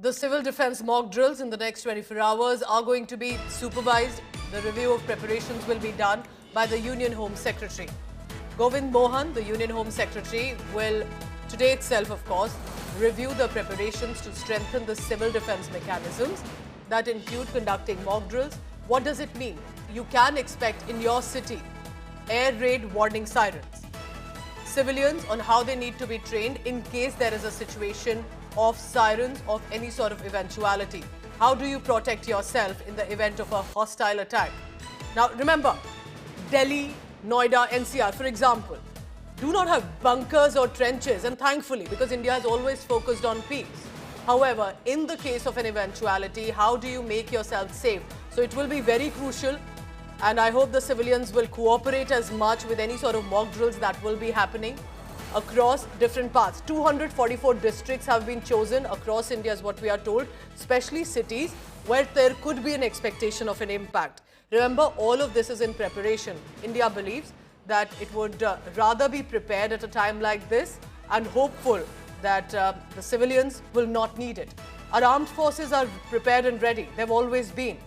The civil defense mock drills in the next 24 hours are going to be supervised. The review of preparations will be done by the Union Home Secretary. Govind Mohan, the Union Home Secretary, will today itself, of course, review the preparations to strengthen the civil defense mechanisms that include conducting mock drills. What does it mean? You can expect in your city air raid warning sirens. Civilians on how they need to be trained in case there is a situation of sirens of any sort of eventuality. How do you protect yourself in the event of a hostile attack? Now remember, Delhi, Noida, NCR, for example, do not have bunkers or trenches, and thankfully, because India has always focused on peace. However, in the case of an eventuality, how do you make yourself safe? So it will be very crucial, and I hope the civilians will cooperate as much with any sort of mock drills that will be happening across different parts. 244 districts have been chosen across India is what we are told, especially cities where there could be an expectation of an impact. Remember, all of this is in preparation. India believes that it would rather be prepared at a time like this and hopeful that the civilians will not need it. Our armed forces are prepared and ready. They've always been.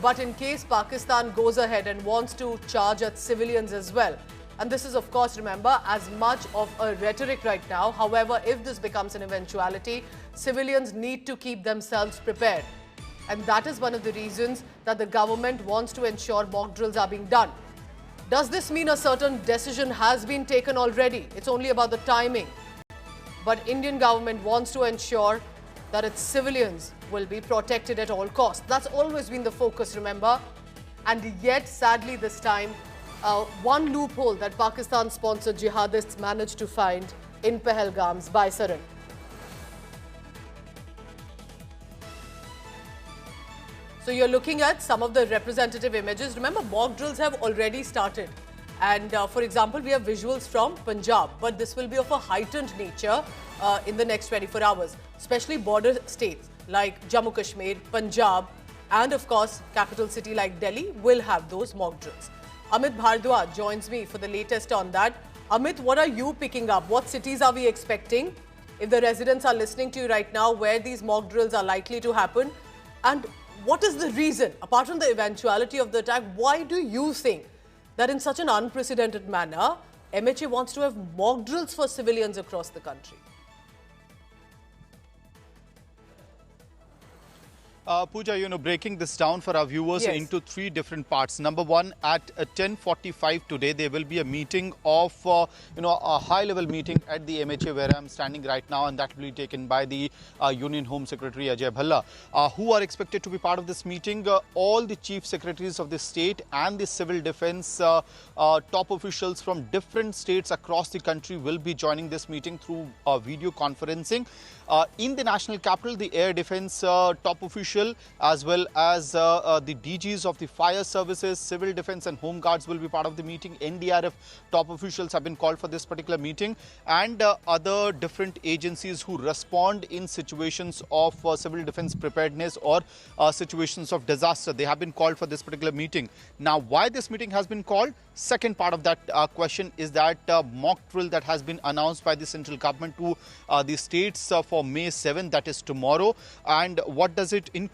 But in case Pakistan goes ahead and wants to charge at civilians as well, and this is, of course, remember, as much of a rhetoric right now. However, if this becomes an eventuality, civilians need to keep themselves prepared. And that is one of the reasons that the government wants to ensure mock drills are being done. Does this mean a certain decision has been taken already? It's only about the timing. But Indian government wants to ensure that its civilians will be protected at all costs. That's always been the focus, remember. And yet, sadly, this time, one loophole that Pakistan-sponsored jihadists managed to find in Pahalgam's Baisaran. So you're looking at some of the representative images. Remember, mock drills have already started. And for example, we have visuals from Punjab, but this will be of a heightened nature in the next 24 hours, especially border states like Jammu Kashmir, Punjab, and of course, capital city like Delhi will have those mock drills. Amit Bhardwaj joins me for the latest on that. Amit, what are you picking up? What cities are we expecting? If the residents are listening to you right now, where these mock drills are likely to happen? And what is the reason, apart from the eventuality of the attack, why do you think that in such an unprecedented manner, MHA wants to have mock drills for civilians across the country? Pooja, breaking this down for our viewers into three different parts. Number one, at 10:45 today, there will be a meeting of, a high-level meeting at the MHA where I'm standing right now, and that will be taken by the Union Home Secretary Ajay Bhalla, who are expected to be part of this meeting. All the chief secretaries of the state and the civil defense top officials from different states across the country will be joining this meeting through video conferencing. In the national capital, the air defense top official as well as the DGs of the fire services, civil defense and home guards will be part of the meeting. NDRF top officials have been called for this particular meeting, and other different agencies who respond in situations of civil defense preparedness or situations of disaster. They have been called for this particular meeting. Now, why this meeting has been called? Second part of that question is that mock drill that has been announced by the central government to the states for May 7th, that is tomorrow. And what does it include?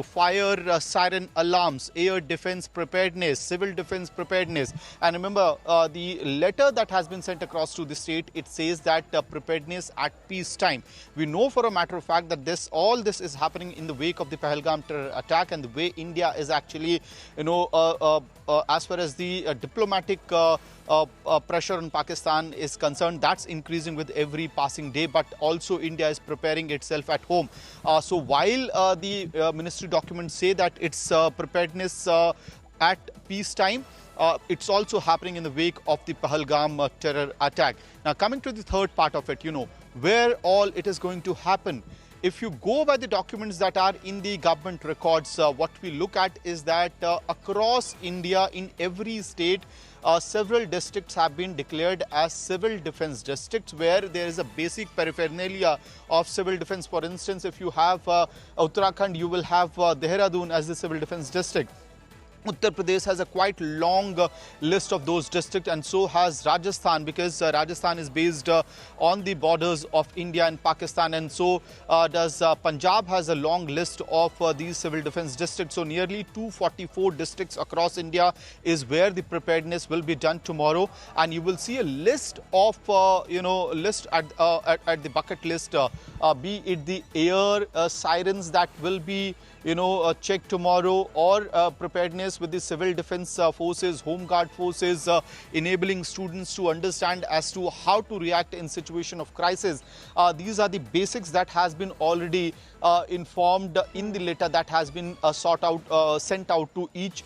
Fire, siren alarms, air defense preparedness, civil defense preparedness. And remember, the letter that has been sent across to the state, it says that preparedness at peacetime. We know for a matter of fact that all this is happening in the wake of the Pahalgam attack, and the way India is actually, as far as the diplomatic pressure on Pakistan is concerned, that's increasing with every passing day, but also India is preparing itself at home. So while the ministry documents say that it's preparedness at peacetime, it's also happening in the wake of the Pahalgam terror attack. Now, coming to the third part of it, where all it is going to happen. If you go by the documents that are in the government records, what we look at is that across India, in every state, several districts have been declared as civil defense districts where there is a basic paraphernalia of civil defense. For instance, if you have Uttarakhand, you will have Dehradun as the civil defense district. Uttar Pradesh has a quite long list of those districts, and so has Rajasthan, because Rajasthan is based on the borders of India and Pakistan, and so does Punjab has a long list of these civil defense districts. So nearly 244 districts across India is where the preparedness will be done tomorrow, and you will see a list of list at the bucket list, be it the air sirens that will be checked tomorrow, or preparedness with the civil defense forces, home guard forces, enabling students to understand as to how to react in situation of crisis. These are the basics that has been already informed in the letter that has been sent out to each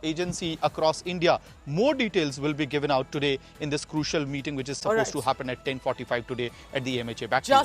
agency across India. More details will be given out today in this crucial meeting, which is supposed to happen at 10:45 today at the MHA. Back to you.